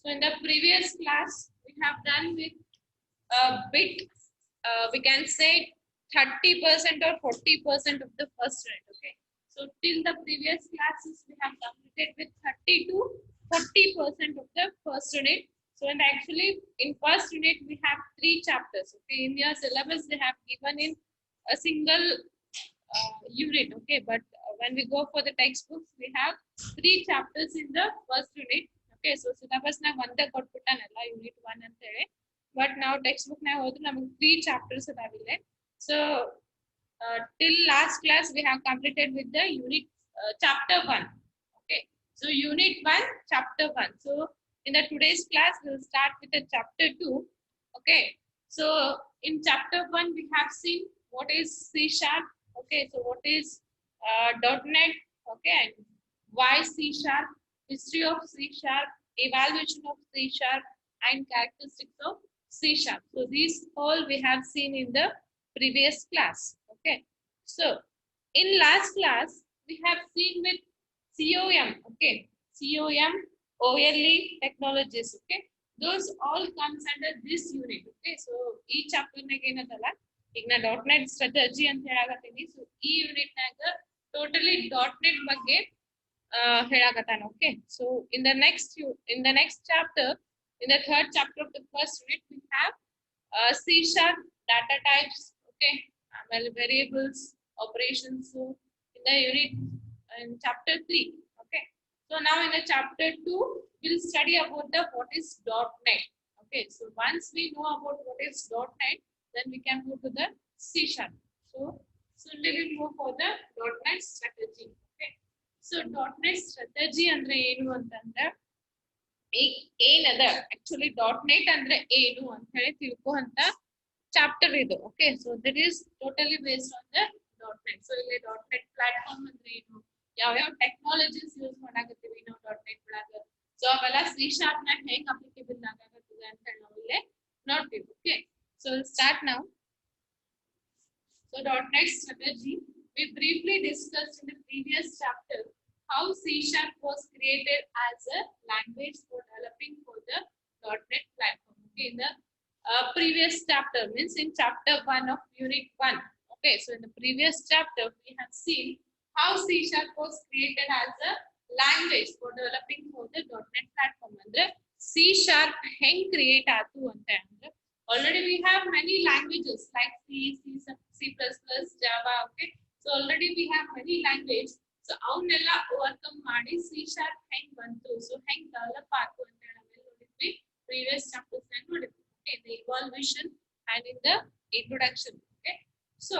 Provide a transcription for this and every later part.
So in the previous class, we have done with a bit, we can say 30% or 40% of the first unit. Okay. So till the previous classes, we have completed with 30 to 40% of the first unit. So and actually in first unit, we have 3 chapters. Okay. In your syllabus, they have given in a single unit. Okay. But when we go for the textbooks, we have 3 chapters in the first unit. Okay. So syllabus na ಒಂದೇ ಕೊಟ್ಬಿಟ್ಟನಲ್ಲ unit 1 ಅಂತ ಹೇಳಿ. But now textbook na ಹೋದ್ರೆ ನಮಗೆ 3 chapters ಅದಾವಿಲ್ಲ. So till last class we have completed with the unit chapter 1. Okay. So unit 1 chapter 1. So in the today's class we will start with the chapter 2. Okay. So in chapter 1 we have seen what is C sharp. Okay. So what is .NET. Okay. And why C sharp, history of C sharp, evaluation of C sharp, and characteristics of C sharp. So these all we have seen in the previous class. Okay. So in last class we have seen with COM. Okay. COM, OLE technologies. Okay. Those all comes under this unit. Okay. So each chapter nagenadala igna .NET strategy ಅಂತ ಹೇಳಾಕತ್ತೀನಿ. So ಈ unit ನಾಗ totally .NET ಬಗ್ಗೆ ಹೇಳಾಕತ್ತಾನ. Okay. So in the next chapter, in the third chapter of the first unit, we have C sharp, data types, okay, well, variables, operations. So in the unit, in chapter 3, okay. So now in the chapter 2, we'll study about the what is .NET. Okay. So once we know about what is .NET, then we can move to the C sharp. So we will move for the .NET strategy. Okay. So .NET strategy andre ಏನು ಅಂತಂದ್ರೆ ಏನದ actually .NET ಅಂದ್ರೆ ಏನು ಅಂತ ಹೇಳಿ ತಿಳ್ಕೊಂತ chapter ಇದು. Okay. So that is totally based on the .NET. So ಇಲ್ಲಿ .NET platform ಅಂದ್ರೆ ಏನು, ಯಾವ ಟೆಕ್ನಾಲಜೀಸ್ ಯೂಸ್ ಮಾಡಾಕತ್ತೀವಿ ನಾವು .NET ಒಳಗ, ಸೊ ಅವೆಲ್ಲ C sharp ನ ಹೆಂಗ್ ಅಪ್ಲಿಕೇಬಲ್ ಆಗಾಕತ್ತದ ಅಂತ ಹೇಳಿ ನಾವು ಇಲ್ಲಿ ನೋಡ್ತೀವಿ. Okay. So start now. So .NET strategy, we briefly discussed in the previous chapter how C sharp was created as a language for developing for the .NET platform. Okay, in the previous chapter, means in chapter 1 of unit 1. Okay, so in the previous chapter, we have seen how C sharp was created as a language for developing for the .NET platform. Andre C sharp heng create aatu anta andre already we have many languages like C++, Java. Okay, so already we have many languages. So ಅವನ್ನೆಲ್ಲ overcome ಮಾಡಿ C sharp ಹೆಂಗ್ ಬಂತು, so ಹೆಂಗ್ develop ಆಯ್ತು ಅಂತ ಹೇಳಿ ನಾವೆಲ್ಲ ನೋಡಿದ್ವಿ ಪ್ರೀವಿಯಸ್ ಚಾಪ್ಟರ್ಸ್ ನಲ್ಲಿ ನೋಡಿದ್ವಿ. Okay, the evaluation and in the introduction. Okay, so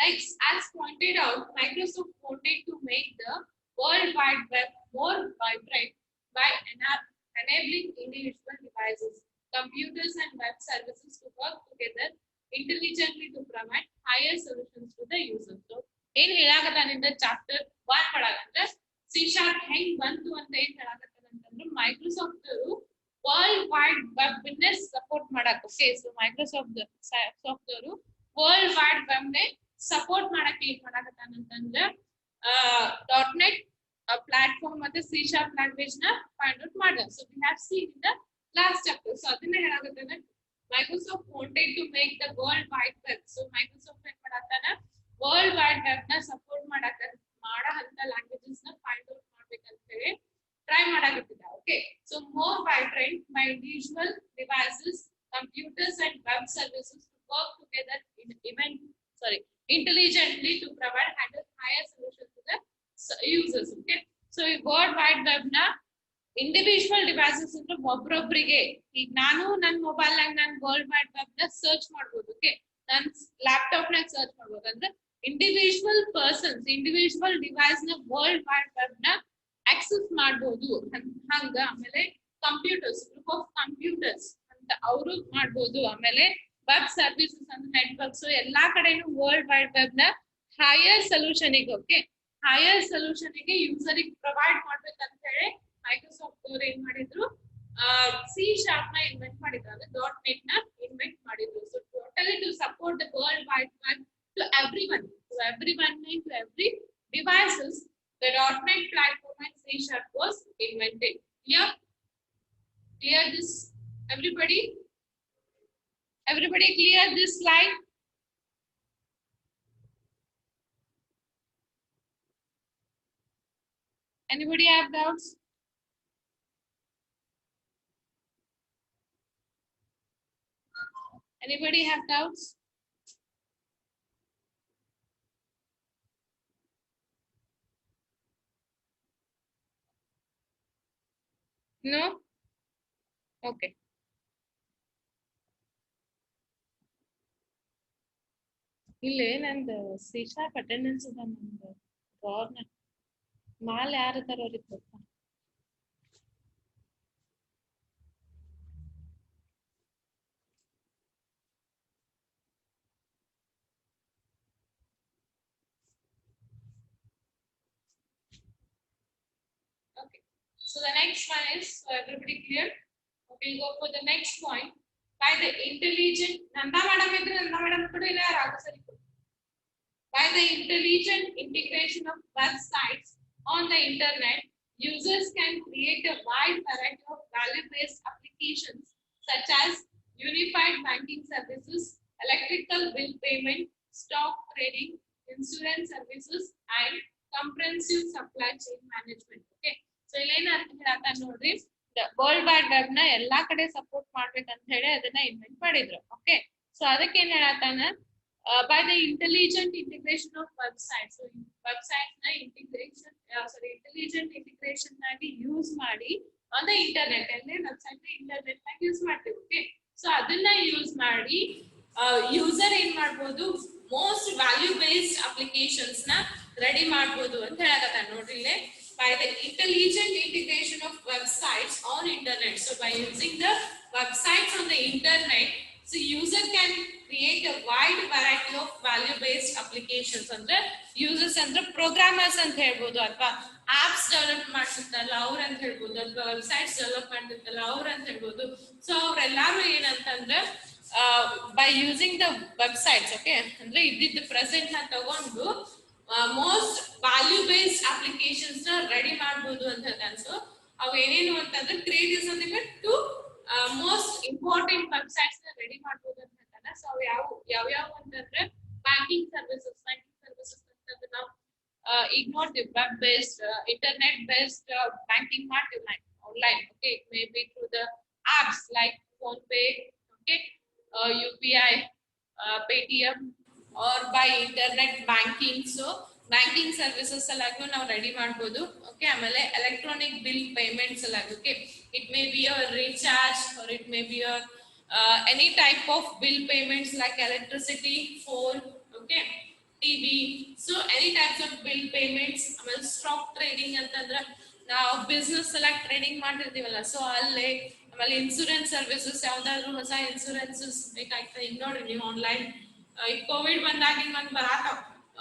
next, as pointed out, Microsoft wanted to make the World Wide Web more vibrant by enabling individual devices, computers and web services to work together intelligently to provide higher solutions to the user. So ಏನ್ ಹೇಳಾಕತ್ತಾನಿಂದ chapter 1 ಒಳಗ ಅಂದ್ರೆ C sharp ಹೆಂಗ್ ಬಂತು ಅಂತ ಏನ್ ಹೇಳಾಕತ್ತಾನ ಅಂತಂದ್ರೆ Microsoft ಅವರು world wide web ನ ಸಪೋರ್ಟ್ ಮಾಡಕ್. ಓಕೆ. ಸೊ ಮೈಕ್ರೋಸಾಫ್ಟ್ ಅವರು ವರ್ಲ್ಡ್ ವೈಡ್ ವೆಬ್ ನ ಸಪೋರ್ಟ್ ಮಾಡಕ್ ಏನ್ ಮಾಡಾಕತ್ತಾನ ಅಂತಂದ್ರೆ .NET ಪ್ಲಾಟ್ಫಾರ್ಮ್ ಮತ್ತೆ C sharp ಲ್ಯಾಂಗ್ವೇಜ್ ನ ಫೈಂಡ್ ಔಟ್ ಮಾಡಿದ. So we have seen in the last chapter. So ಅದನ್ನ ಹೇಳಾಕತ್ತಾನ Microsoft wanted to make the world wide web. So Microsoft ಏನ್ ಮಾಡಾಕತ್ತಾನ ವರ್ಲ್ಡ್ ವೈಡ್ ವೆಬ್ ನ ಸಪೋರ್ಟ್ ಮಾಡಹಂತ ಲ್ಯಾಂಗ್ವೇಜಸ್ ನ find out ಮಾಡ್ಬೇಕಂತ ಹೇಳಿ ಟ್ರೈ ಮಾಡಾಕತ್ತಿದ್ದ. Okay. So more vibrant by individual devices, computers and web services to work together intelligently to provide higher solutions to the users. Okay. So ಈ world wide web ನ individual devices ಅಂದ್ರೆ ಒಬ್ಬರೊಬ್ಬರಿಗೆ, ಈಗ ನಾನು ನನ್ನ mobile ನಾಗ ನಾನು world wide web ನ search ಮಾಡ್ಬೋದು. ಓಕೆ. ನಾನು ಲ್ಯಾಪ್ಟಾಪ್ ನಾಗ ಸರ್ಚ್ ಮಾಡ್ಬೋದು. ಅಂದ್ರೆ ಇಂಡಿವಿಜುವಲ್ ಪರ್ಸನ್ಸ್ ಇಂಡಿವಿಜುವಲ್ ಡಿವೈಸ್ ನ ವರ್ಲ್ಡ್ ವೈಡ್ ವೆಬ್ ನ ಆಕ್ಸೆಸ್ ಮಾಡಬಹುದು ಹಂಗ. ಆಮೇಲೆ ಕಂಪ್ಯೂಟರ್ಸ್, ಗ್ರೂಪ್ ಆಫ್ ಕಂಪ್ಯೂಟರ್ಸ್ ಅಂತ ಅವರು ಮಾಡಬಹುದು. ಆಮೇಲೆ ವೆಬ್ ಸರ್ವಿಸಸ್ ಅಂದ್ರೆ ನೆಟ್ವರ್ಕ್ಸ್, ಎಲ್ಲಾ ಕಡೆನೂ ವರ್ಲ್ಡ್ ವೈಡ್ ವೆಬ್ ನ ಹೈಯರ್ ಸೊಲ್ಯೂಷನ್ ಗೆ, ಓಕೆ, ಹೈಯರ್ ಸೊಲ್ಯೂಷನ್ ಗೆ ಯೂಸರ್ ಗೆ ಪ್ರೊವೈಡ್ ಮಾಡ್ಬೇಕಂತ ಹೇಳಿ ಮೈಕ್ರೋಸಾಫ್ಟ್ ಅವರು ಏನ್ ಮಾಡಿದ್ರು, C sharp ನ ಇನ್ವೆಂಟ್ ಮಾಡಿದ್ರು, ಅಂದ್ರೆ .NET ನ ಇನ್ವೆಂಟ್ ಮಾಡಿದ್ರು. So totally to support the world wide web to everyone, to every devices, the .NET platform and C sharp was invented. Here, Clear this, everybody? Everybody clear this slide? Anybody have doubts? Anybody have doubts? No? Okay. ಇಲ್ಲಿ ನಂದು ಶ್ರೀಶಾಕ್ attendance ಅದ ನಮ್ದು government mall ಯಾರು ಅದಾರ ಅವ್ರಿಗೆ ಗೊತ್ತಾ Okay. So the next one is, so everybody clear? Okay, we'll go for the next point. By the intelligent, Nanda madam kudu illa ragu sari. By the intelligent integration of websites on the internet, users can create a wide variety of value-based applications such as unified banking services, electrical bill payment, stock trading, insurance services, and comprehensive supply chain management. Okay. So ilena artha nodri world wide web ನ ಎಲ್ಲಾ ಕಡೆ support ಮಾಡ್ಬೇಕಂತ ಹೇಳಿ ಅದನ್ನ invent ಮಾಡಿದ್ರು. Okay, so ಅದಕ್ಕೆ ಏನ್ ಹೇಳತ್ತಾನ, by the intelligent integration of websites. So websites na integration, intelligent integration nagi use ಮಾಡಿ on the internet alle website na internet nagi use ಮಾಡ್ತೀವಿ. Okay, so ಅದನ್ನ ಯೂಸ್ ಮಾಡಿ ಯೂಸರ್ ಏನ್ ಮಾಡ್ಬೋದು, ಮೋಸ್ಟ್ ವ್ಯಾಲ್ಯೂ ಬೇಸ್ಡ್ ಅಪ್ಲಿಕೇಶನ್ಸ್ ನ ready ಮಾಡ್ಬೋದು ಅಂತ ಹೇಳಕತ್ತಾನ ನೋಡ್ರಿ ಇಲ್ಲೇ. By the intelligent integration of websites on internet. So by using the websites on the internet, so user can create a wide variety of value based applications. Andre users andre programmers anta helbodu atwa apps develop ಮಾಡ್ತಿರ್ತಾರಲ್ಲ ಅವ್ರ ಅಂತ ಹೇಳ್ಬೋದು, ಅಥವಾ websites develop ಮಾಡ್ತಿರ್ತಾರಲ್ಲ ಅವ್ರ ಅಂತ ಹೇಳ್ಬೋದು. So ಅವರೆಲ್ಲರೂ ಏನಂತಂದ್ರೆ by using the websites, okay, ಅಂದ್ರೆ ಇದ್ದಿದ್ದು ಪ್ರೆಸೆಂಟ್ ನ ತಗೊಂಡು ಮೋಸ್ಟ್ ವ್ಯಾಲ್ಯೂ ಬೇಸ್ಡ್ ಅಪ್ಲಿಕೇಶನ್ಸ್ ನ ರೆಡಿ ಮಾಡಬಹುದು ಅಂತ ಹೇಳ್ತಾನೆ. ಸೊ ಅವು ಏನೇನು ಅಂತಂದ್ರೆ create something to most important websites ನ ರೆಡಿ ಮಾಡಬಹುದು ಅಂತ ಹೇಳ್ತಾನೆ. ಸೊ ಅವು ಯಾವ ಅಂತಂದ್ರೆ ಬ್ಯಾಂಕಿಂಗ್ ಸರ್ವಿಸಸ್ ಅಂತಂದ್ರೆ ನಾವು ಈಗ ನೋಡ್ತೀವಿ web based internet based banking ಮಾಡ್ತೀವಿ online. Okay, it may be through the apps like PhonePe, okay, UPI, Paytm, or by internet banking. So banking services ಎಲ್ಲಾನು ನಾವು ರೆಡಿ ಮಾಡಬಹುದು. ಓಕೆ, ಆಮೇಲೆ ಎಲೆಕ್ಟ್ರಾನಿಕ್ ಬಿಲ್ ಪೇಮೆಂಟ್ಸ್ ಎಲ್ಲ. Okay, it may B a recharge or it may be a any type of bill payments like electricity, phone, okay, TV. So any types of bill payments. ಆಮೇಲೆ stock trading ಅಂತಂದ್ರೆ ನಾವು business ಎಲ್ಲ trading ಮಾಡಿರ್ತೀವಲ್ಲ, so ಅಲ್ಲೇ. ಆಮೇಲೆ insurance services, ಯಾವ್ದಾದ್ರು ಹೊಸ ಇನ್ಸೂರೆನ್ಸಸ್ ಬೇಕಾಗ್ತದೆ. ಈಗ ನೋಡ್ರಿ ನೀವು ಆನ್ಲೈನ್ ಈ ಕೋವಿಡ್ ಬಂದಾಗಿನ ಮಂದಿ ಬರಾತಾವ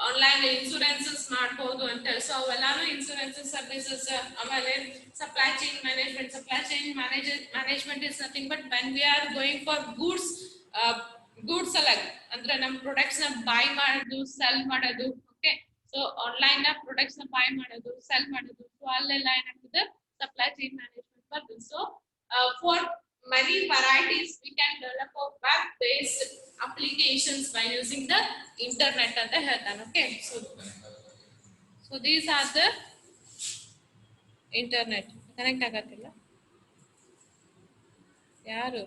ಆನ್ಲೈನ್ ಇನ್ಸೂರೆನ್ಸಸ್ ಮಾಡ್ಬೋದು ಅಂತ ಹೇಳಿ. ಸೊ ಅವೆಲ್ಲಾನು ಇನ್ಸೂರೆನ್ಸ್ ಸರ್ವಿಸಸ್. ಆಮೇಲೆ supply chain management is nothing but when we are going for goods ಅಲ್ಲ, ಅಂದ್ರೆ ನಮ್ ಪ್ರಾಡಕ್ಟ್ಸ್ ನ ಬೈ ಮಾಡೋದು, ಸೆಲ್ ಮಾಡೋದು. ಓಕೆ, ಸೊ ಆನ್ಲೈನ್ ನ ಪ್ರಾಡಕ್ಟ್ಸ್ ನ ಬೈ ಮಾಡೋದು, ಸೆಲ್ ಮಾಡೋದು. ಸೊ ಅಲ್ಲೆಲ್ಲ ಏನಾಗ್ತದೆ, ಸಪ್ಲೈ ಚೈನ್ ಮ್ಯಾನೇಜ್ಮೆಂಟ್ ಬರ್ತದೆ. So for many varieties we can develop a web based applications by using the internet anta ಹೇಳ್ತಾನೆ. Okay, so these are the internet. Connect ಆಗತ್ತಿಲ್ಲ ಯಾರು?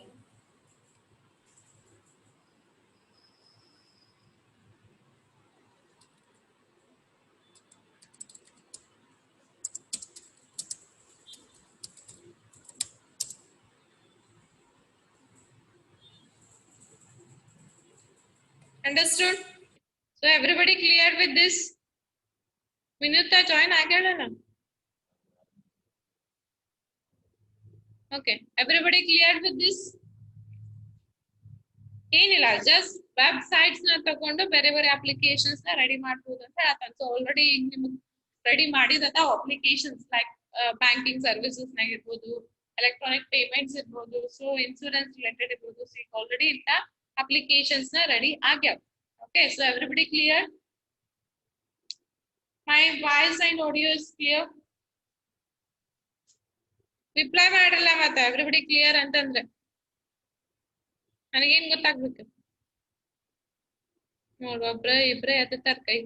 Understood? So everybody clear with this? Vinutha join agala. Okay, everybody clear with this? ಏನಿಲ್ಲ, just websites ನ ತಗೊಂಡು ಬೇರೆ ಬೇರೆ applications ನ ready ಮಾಡಬಹುದು ಅಂತ ಹೇಳ್ತಾನೆ. ಸೊ ಆಲ್ರೆಡಿ ನಿಮ್ಗೆ ರೆಡಿ ಮಾಡಿದಂತ ಅಪ್ಲಿಕೇಶನ್ಸ್ ಲೈಕ್ ಬ್ಯಾಂಕಿಂಗ್ ಸರ್ವಿಸಸ್ ನಾಗ ಇರ್ಬೋದು, ಎಲೆಕ್ಟ್ರಾನಿಕ್ ಪೇಮೆಂಟ್ಸ್ ಇರ್ಬೋದು, ಸೊ ಇನ್ಸೂರೆನ್ಸ್ ರಿಲೇಟೆಡ್ ಇರ್ಬೋದು. ಸೊ ಈಗ ಆಲ್ರೆಡಿ ಇಂತ ಅಪ್ಲಿಕೇಶನ್ಸ್ ನ ರೆಡಿ ಆಗ್ಯಾವ. Okay, so everybody clear? My voice and audio is clear? Reply ಮಾಡಲ್ಲ ಮತ್ತೆ ಎವ್ರಿಬಡಿ ಕ್ಲಿಯರ್ ಅಂತಂದ್ರೆ ನನಗೇನ್ ಗೊತ್ತಾಗ್ಬೇಕು ನೋಡು ಇಬ್ರೇ ಎತ್ತಾರ ಕೈ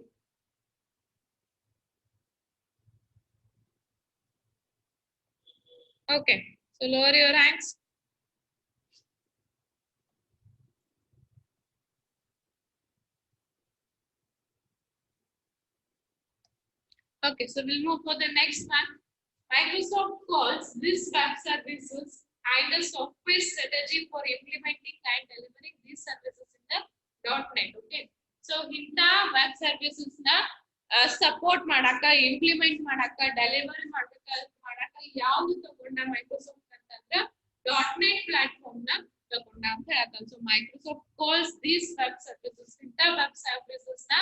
okay so lower your hands okay so we'll move for the next one. Microsoft calls this web services and the software strategy for implementing and delivering these services in the .NET. Okay. So, ಇಂತ web services ನ support ಮಾಡಾಕ implement ಮಾಡಾಕ delivery ಮಾಡಾಕ ಯಾವ್ದು ತಗೊಂಡ Microsoft ಅಂತಂದ್ರ .NET platform ನ ತಗೊಂಡ ಅಂತ ಹೇಳ್ತಾನೆ. So Microsoft calls these web services ಇಂತ ವೆಬ್ ಸರ್ವಿಸಸ್ ನ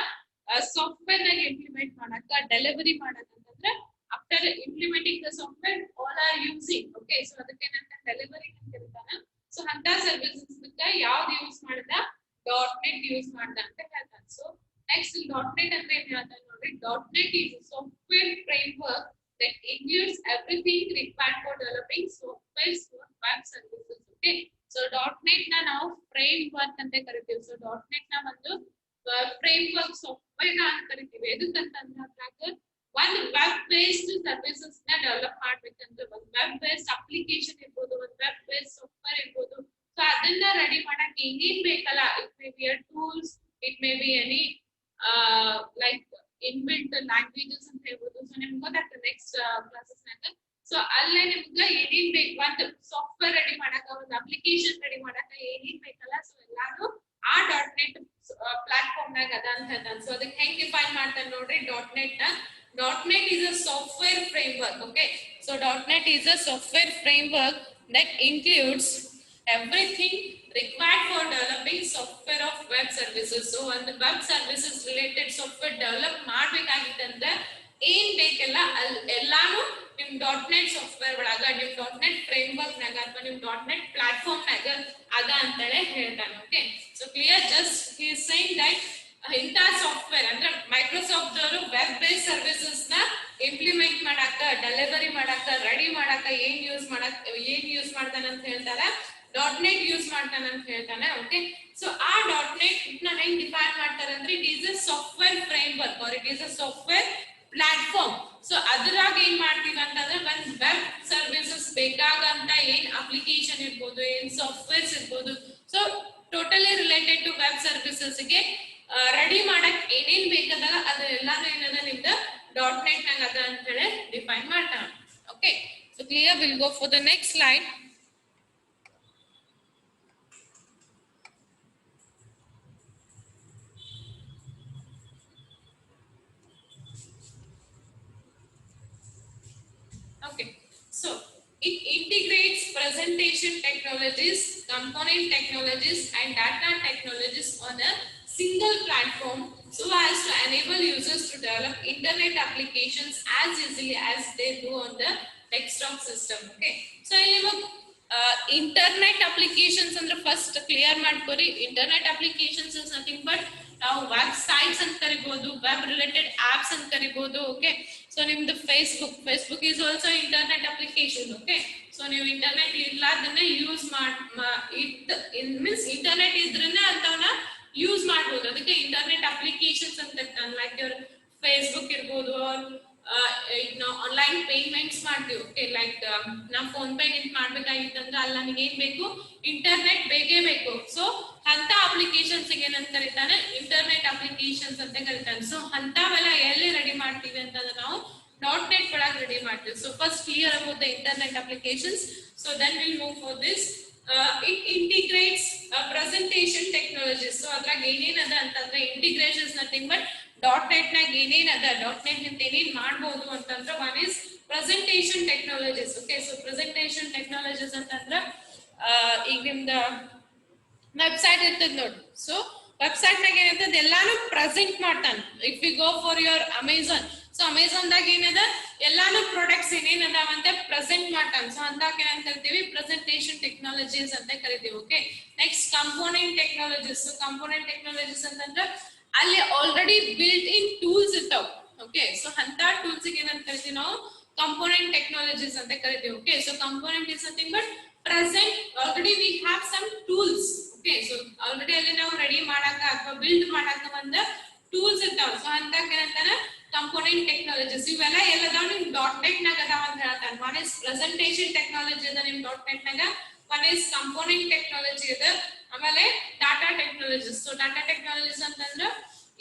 ಸಾಫ್ಟ್ವೇರ್ ನ ಇಂಪ್ಲಿಮೆಂಟ್ ಮಾಡಾಕ delivery ಮಾಡಾಕಂತಂದ್ರೆ after implementing the software all are using. Okay, so ಅದಕ್ಕೆ ಏನಂತ ಡೆಲಿವರಿ ಅಂತ ಹೇಳ್ತಾನೆ. ಸೊ ಅಂತ ಸರ್ವಿಸಸ್ ಯಾವ್ದು ಯೂಸ್ ಮಾಡ್ದ .NET ಯೂಸ್ ಮಾಡ್ದ ಅಂತ ಹೇಳ್ತಾನೆ. ಸೊ ನೆಕ್ಸ್ಟ್ .NET ಅಂದ್ರೆ ಏನ್ ಹೇಳ್ತಾನೆ ನೋಡಿ. .NET is a software framework that includes everything required for developing software for web services. Okay, so .NET ನ ನಾವು ಫ್ರೇಮ್ವರ್ಕ್ ಅಂತ ಕರಿತೀವಿ. ಸೊ .NET ನ ಒಂದು ಫ್ರೇಮ್ವರ್ಕ್ ಸಾಫ್ಟ್ವೇರ್ ಅಂತ ಕರಿತೀವಿ. ಎದಕ್ಕಂತಂದ್ರೆ ಒಂದು ವೆಬ್ ಬೇಸ್ಡ್ ಸರ್ವಿಸಸ್ ನ ಡೆವಲಪ್ ಮಾಡ್ಬೇಕಂದ್ರೆ ಒಂದು ವೆಬ್ ಬೇಸ್ಡ್ ಅಪ್ಲಿಕೇಶನ್ ಇರ್ಬೋದು, ಒಂದು ವೆಬ್ ಬೇಸ್ಡ್ ಸಾಫ್ಟ್ವೇರ್ ಇರ್ಬೋದು. ಸೊ ಅದನ್ನ ರೆಡಿ ಮಾಡಕ್ ಏನೇನ್ ಬೇಕಲ್ಲ, it may B tools, it may be any like inbuilt languages ಅಂತ ಹೇಳ್ಬೋದು. ಸೊ ನಿಮ್ಗೆ ಗೊತ್ತಾಗ್ತದೆ ನೆಕ್ಸ್ಟ್ ಕ್ಲಾಸಸ್ ನಾಗ. ಸೊ ಅಲ್ಲೇ ನಿಮ್ಗೆ ಏನೇನ್ ಬೇಕು, ಒಂದು ಸಾಫ್ಟ್ವೇರ್ ರೆಡಿ ಮಾಡಕ, ಒಂದು ಅಪ್ಲಿಕೇಶನ್ ರೆಡಿ ಮಾಡಕ ಏನೇನ್ ಬೇಕಲ್ಲ, ಸೊ ಎಲ್ಲಾನು ಆ .NET ಪ್ಲಾಟ್ಫಾರ್ಮ್ ನಾಗ ಅದ ಅಂತ ಹೇಳ್ತಾನೆ. ಸೊ ಅದಕ್ಕೆ ಹೆಂಗ್ ಡಿಫೈನ್ ಮಾಡ್ತಾನೆ ನೋಡ್ರಿ. .NET is a software framework. Okay, so .NET is a software framework that includes everything required for developing software of web services. So on the web services related software develop ಮಾಡಬೇಕಾಗಿತ್ತಂದ್ರೆ ಏನ್ ಬೇಕೆಲ್ಲ ಎಲ್ಲಾನು ನಿಮ್ .NET software ಒಳಗ, ನಿಮ್ .NET framework ನಾಗ ಅಥವಾ ನಿಮ್ .NET platform ನಾಗ ಅದ ಅಂತೇಳಿ ಹೇಳ್ತಾನೆ. Okay, so clear. Just he is saying that ಇಂಥ ಸಾಫ್ಟ್ವೇರ್ ಅಂದ್ರೆ ಮೈಕ್ರೋಸಾಫ್ಟ್ ಅವರು ವೆಬ್ ಬೇಸ್ಡ್ ಸರ್ವಿಸಸ್ ನ ಇಂಪ್ಲಿಮೆಂಟ್ ಮಾಡಾಕ, ಡೆಲಿವರಿ ಮಾಡಾಕ, ರೆಡಿ ಮಾಡಾಕ ಏನ್ ಯೂಸ್ ಮಾಡ್ತಾನೆ ಅಂತ ಹೇಳ್ತಾರೆ, .NET ಯೂಸ್ ಮಾಡ್ತಾನೆ ಅಂತ ಹೇಳ್ತಾನೆ. ಓಕೆ, ಸೊ ಆ .NET ನ ಹೆಂಗ್ ಡಿಫೈನ್ ಮಾಡ್ತಾರೆ ಅಂದ್ರೆ it is a software framework or it is a software platform. So ಅದ್ರಾಗ ಏನ್ ಮಾಡ್ತೀವಿ ಅಂತಂದ್ರೆ ಒಂದ್ ವೆಬ್ ಸರ್ವಿಸಸ್ ಬೇಕಾಗಂತ ಏನ್ ಅಪ್ಲಿಕೇಶನ್ ಇರ್ಬೋದು, ಏನ್ ಸಾಫ್ಟ್ವೇರ್ಸ್ ಇರ್ಬೋದು, so totally related to web services ಗೆ ರೆಡಿ ಮಾಡಕ್ ಏನೇನ್ ಬೇಕದಲ್ಲ ಅದೆಲ್ಲಾನು ಏನದ ನಿಮ್ದ .NET ನಾಗ ಅದ ಅಂತ ಹೇಳಿ ಡಿಫೈನ್ ಮಾಡ್ತಾನೆ. Okay, so clear. Will go for the next slide. Okay, so it integrates presentation technologies, component technologies and data technologies on a single platform so as to enable users to develop internet applications as easily as they do on the desktop system. Okay, so internet applications ಅಂದ್ರೆ first clear ಮಾಡ್ಕೊರಿ. internet applications is nothing but ನಾವು websites ಅಂತ ಕರಿಬಹುದು, web related apps ಅಂತ ಕರಿಬಹುದು. Okay, so ನಿಮ್ದು Facebook is also internet application. Okay, so ನೀವು internet ಇರ್ಲಾರ್ದನ್ನ ಯೂಸ್ ಮೀನ್ಸ್ ಇಂಟರ್ನೆಟ್ ಇದ್ರನ್ನ ಅಂತವನ್ನ ಯೂಸ್ ಮಾಡ್ಬೋದು. ಅದಕ್ಕೆ ಇಂಟರ್ನೆಟ್ ಅಪ್ಲಿಕೇಶನ್ಸ್ ಅಂತ ಇರ್ತಾನೆ. ಲೈಕ್ ಯುವರ್ ಫೇಸ್ಬುಕ್ ಇರ್ಬೋದು, ಈಗ ನಾವು ಆನ್ಲೈನ್ ಪೇಮೆಂಟ್ಸ್ ಮಾಡ್ತೀವಿ. ಓಕೆ, ಲೈಕ್ ನಾವು ಫೋನ್ ಪೇ ನಿಂತ ಮಾಡ್ಬೇಕಾಗಿತ್ತಂದ್ರೆ ಅಲ್ಲಿ ನನಗೆ ಏನ್ ಬೇಕು, ಇಂಟರ್ನೆಟ್ ಬೇಕೇ ಬೇಕು. ಸೊ ಅಂತ ಅಪ್ಲಿಕೇಶನ್ಸ್ ಏನಂತ ಕರೀತಾನೆ, ಇಂಟರ್ನೆಟ್ ಅಪ್ಲಿಕೇಶನ್ಸ್ ಅಂತ ಕರೀತಾನೆ. ಸೊ ಅಂತವೆಲ್ಲ ಎಲ್ಲಿ ರೆಡಿ ಮಾಡ್ತೀವಿ ಅಂತಂದ್ರೆ ನಾವು .NET ಒಳಗೆ ರೆಡಿ ಮಾಡ್ತೀವಿ. So first clear about the internet applications. So then will move for this. It integrates presentation technologies. So ಅದ್ರಾಗ ಏನೇನ್ ಅದ ಅಂತಂದ್ರೆ ಇಂಟಿಗ್ರೇಷನ್ಸ್ ನಥಿಂಗ್ ಬಟ್ .NET ನಾಗ ಏನೇನ್ ಅದ, .NET ನಿಂದ ಏನೇನ್ ಮಾಡ್ಬೋದು ಅಂತಂದ್ರೆ one is presentation technologies. Okay, so presentation technologies ಅಂತಂದ್ರೆ ಈಗ ನಿಮ್ದ ವೆಬ್ಸೈಟ್ ಇರ್ತದ ನೋಡಿ. ಸೊ ವೆಬ್ಸೈಟ್ ನಾಗ ಏನಿರ್ತದ ಎಲ್ಲಾನು ಪ್ರೆಸೆಂಟ್ ಮಾಡ್ತಾನೆ. If you go for your Amazon, so ಅಮೆಝಾನ್ದಾಗ ಏನದ ಎಲ್ಲಾನು ಪ್ರಾಡಕ್ಟ್ಸ್ ಏನೇನ್ ಅದಾವಂತ ಪ್ರೆಸೆಂಟ್ ಮಾಡ್ತಾನೆ. ಸೊ ಅಂದಾಗ ಏನಂತ ಕರಿತೀವಿ, ಪ್ರೆಸೆಂಟೇಷನ್ ಟೆಕ್ನಾಲಜೀಸ್ ಅಂತ ಕರಿತೀವಿ. Okay, next component technologies. So component technologies ಅಂತಂದ್ರೆ ಅಲ್ಲಿ ಆಲ್ರೆಡಿ ಬಿಲ್ಟ್ ಇನ್ ಟೂಲ್ಸ್ ಇರ್ತಾವ. ಓಕೆ, ಸೊ ಅಂತ ಟೂಲ್ಸ್ ಏನಂತ ಕರಿತೀವಿ ನಾವು component technologies ante kariteve. Okay, so component is nothing but present already we have some tools. Okay, so already alli ನಾವು ready ಮಾಡಾಕ ಅಥವಾ build ಮಾಡಾಕ ಬಂದ tools ಇರ್ತಾವ. ಸೊ ಅಂತಾಕ ಏನಂತಾರ component technologies. ಇವೆಲ್ಲ ಎಲ್ಲದಾವ ನಿಮ್ .NET ನಾಗ ಅದಾವ ಅಂತ ಹೇಳ್ತಾರ. one is presentation technology ಅದ ನಿಮ್ .NET ನಾಗ, one is component technology ಅದ, ಆಮೇಲೆ data technologies. So data technologies ಅಂತಂದ್ರೆ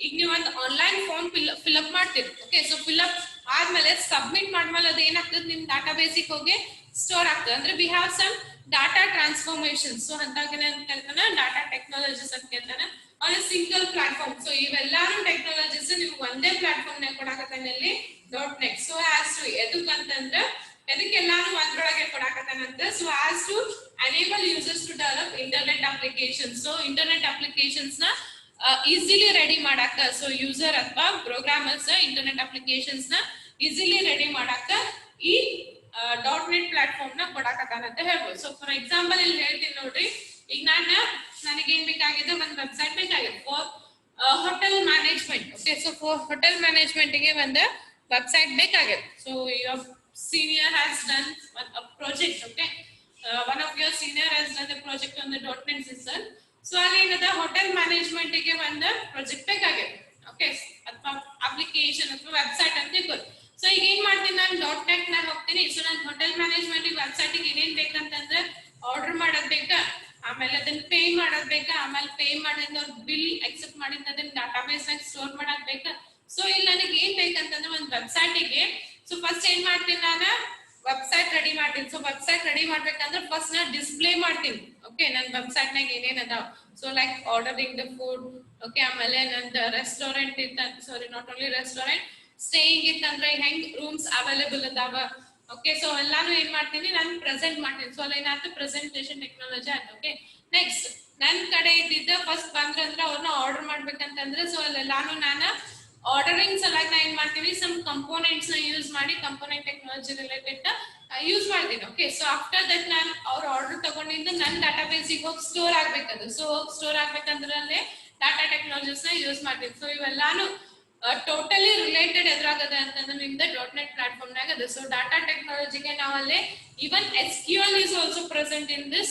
ಈಗ ನೀವು ಒಂದು ಆನ್ಲೈನ್ ಫಾರ್ಮ್ ಫಿಲ್ ಅಪ್ ಮಾಡ್ತೀರಿ. ಓಕೆ, ಸೊ ಫಿಲ್ ಅಪ್ ಆದ್ಮೇಲೆ ಸಬ್ಮಿಟ್ ಮಾಡ್ಮೇಲೆ ಅದು ಏನಾಗ್ತದೆ ನಿಮ್ ಡಾಟಾ ಬೇಸಿಕ್ ಹೋಗಿ ಸ್ಟೋರ್ ಆಗ್ತದೆ. ಅಂದ್ರೆ we have some data transformation. So ಅಂತಾಗನೆ ಅಂತ ಹೇಳ್ತಾನೆ ಡಾಟಾ ಟೆಕ್ನಾಲಜೀಸ್ ಅಂತ ಹೇಳ್ತಾನೆ. On a single platform. So ಇವೆಲ್ಲಾನು ಟೆಕ್ನಾಲಜೀಸ್ ನಿಮ್ಗೆ ಒಂದೇ ಪ್ಲಾಟ್ಫಾರ್ಮ್ ನಾಗ ಕೊಡಾಕತ್ತಾನೆ ಇಲ್ಲಿ .NET. ಸೊ ಆಸ್ ಟು ಎದಕ್ಕಂತಂದ್ರೆ ಎದಕ್ಕೆಲ್ಲಾನು ಒಂದ್ರೊಳಗೆ ಕೊಡಾಕತ್ತಾನಂತ. So as to enable users to develop internet applications. So internet applications na easily ready ಮಾಡಾಕ, ಸೊ ಯೂಸರ್ ಅಥವಾ ಪ್ರೋಗ್ರಾಮರ್ಸ್ ಇಂಟರ್ನೆಟ್ ಅಪ್ಲಿಕೇಶನ್ಸ್ ನ ಈಸಿಲಿ ರೆಡಿ ಮಾಡಾಕ ಈ .NET ಪ್ಲಾಟ್ಫಾರ್ಮ್ ನ ಕೊಡಾಕತ್ತಾನ ಅಂತ ಹೇಳ್ಬೋದು. ಸೊ ಫಾರ್ ಎಕ್ಸಾಂಪಲ್ ಇಲ್ಲಿ ಹೇಳ್ತೀನಿ ನೋಡ್ರಿ. ಈಗ ನನಗೇನ್ ಬೇಕಾಗಿದೆ, ಒಂದು ವೆಬ್ಸೈಟ್ ಬೇಕಾಗಿದೆ for hotel management. Okay, so for hotel management ಗೆ ಒಂದು ವೆಬ್ಸೈಟ್ ಬೇಕಾಗಿದೆ. So your senior has done a project. Okay, one of your senior has done a project on the .NET system. So ಅಲ್ಲಿ ಏನದ hotel management ಗೆ ಒಂದು project ಬೇಕಾಗಿದೆ. Okay, ಅಥವಾ application ಅಥವಾ ವೆಬ್ಸೈಟ್ ಅಂತ ಇರ್ಬೋದು. ಸೊ ಈಗ ಏನ್ ಮಾಡ್ತೀನಿ, ನಾನು .NET ನ ಹೋಗ್ತೀನಿ. ಸೊ ನಾನು ಹೋಟೆಲ್ ಮ್ಯಾನೇಜ್ಮೆಂಟ್ ವೆಬ್ಸೈಟ್ ಗೆ ಏನೇನ್ ಬೇಕಂತಂದ್ರೆ ಆರ್ಡರ್ ಮಾಡೋದ್ ಬೇಕಾ, ಆಮೇಲೆ ಅದನ್ನ ಪೇ ಮಾಡೋದ್ ಬೇಕಾ, ಆಮೇಲೆ ಪೇ ಮಾಡಿದ ಬಿಲ್ ಅಕ್ಸೆಪ್ಟ್ ಮಾಡಿದ ಅದನ್ನ ಡಾಟಾಬೇಸ್ ನಾಗ ಸ್ಟೋರ್ ಮಾಡೋದ್ ಬೇಕಾ. ಸೊ ಇಲ್ಲಿ ನನಗೆ ಏನ್ ಬೇಕಂತಂದ್ರೆ ಒಂದು ವೆಬ್ಸೈಟ್ ಗೆ, ಸೊ ಫಸ್ಟ್ ಏನ್ ಮಾಡ್ತೀನಿ, ನಾನು ವೆಬ್ಸೈಟ್ ರೆಡಿ ಮಾಡ್ತೀನಿ. ಸೊ ವೆಬ್ಸೈಟ್ ರೆಡಿ ಮಾಡ್ಬೇಕಂದ್ರೆ ಫಸ್ಟ್ ನಾ ಡಿಸ್ಪ್ಲೇ ಮಾಡ್ತೀನಿ. ಓಕೆ, ನನ್ನ ವೆಬ್ಸೈಟ್ ನಾಗ ಏನೇನ್ ಅದಾವ, so like ordering the food. Okay, ಆಮೇಲೆ ನಂದು ರೆಸ್ಟೋರೆಂಟ್ ಇತ್ತ, sorry not only restaurant, staying ಇತ್ತಂದ್ರೆ ಹೆಂಗ್ ರೂಮ್ಸ್ ಅವೈಲೇಬಲ್ ಅದಾವ. ಓಕೆ, ಸೊ ಎಲ್ಲಾನು ಏನ್ ಮಾಡ್ತೀನಿ, ನಾನು ಪ್ರೆಸೆಂಟ್ ಮಾಡ್ತೀನಿ. ಸೊ ಅಲ್ಲಿ ಏನಾಯ್ತು, ಪ್ರೆಸೆಂಟೇಷನ್ ಟೆಕ್ನಾಲಜಿ ಆಯ್ತು. ಓಕೆ, ನೆಕ್ಸ್ಟ್ ನನ್ ಕಡೆ ಇದ್ದಿದ್ದ ಫಸ್ಟ್ ಬಂದ್ರಂದ್ರೆ ಅವ್ರನ್ನ ಆರ್ಡರ್ ಮಾಡ್ಬೇಕಂತಂದ್ರೆ, ಸೊ ಅಲ್ಲೆಲ್ಲಾನು ನಾನು ಆರ್ಡರಿಂಗ್ ಸಲುವಾಗಿ ನಾ ಏನ್ ಮಾಡ್ತೀವಿ, ಸಮ್ ಕಂಪೋನೆಂಟ್ಸ್ ನ ಯೂಸ್ ಮಾಡಿ ಕಂಪೋನೆಂಟ್ ಟೆಕ್ನಾಲಜಿ ರಿಲೇಟೆಡ್ ಯೂಸ್ ಮಾಡ್ತೀನಿ. ಓಕೆ, ಸೊ ಆಫ್ಟರ್ ದಟ್ ನಾನು ಅವ್ರ ಆರ್ಡರ್ ತಗೊಂಡಿದ್ದು ನನ್ನ ಡಾಟಾ ಬೇಸಿಗೆ ಹೋಗಿ ಸ್ಟೋರ್ ಆಗ್ಬೇಕದು. ಸೊ ಸ್ಟೋರ್ ಆಗ್ಬೇಕಂದ್ರೆ ಡಾಟಾ ಟೆಕ್ನಾಲಜೀಸ್ ನ ಯೂಸ್ ಮಾಡ್ತೀನಿ. ಸೊ ಇವೆಲ್ಲಾನು ಟೋಟಲಿ ರಿಲೇಟೆಡ್ ಎದುರಾಗದ ಅಂತಂದ್ರೆ ನಿಮ್ದು .NET ಪ್ಲಾಟ್ಫಾರ್ಮ್ ನಾಗ ಅದ. ಸೊ ಡಾಟಾ ಟೆಕ್ನಾಲಜಿಗೆ ನಾವಲ್ಲಿ ಇವನ್ SQL is also present in this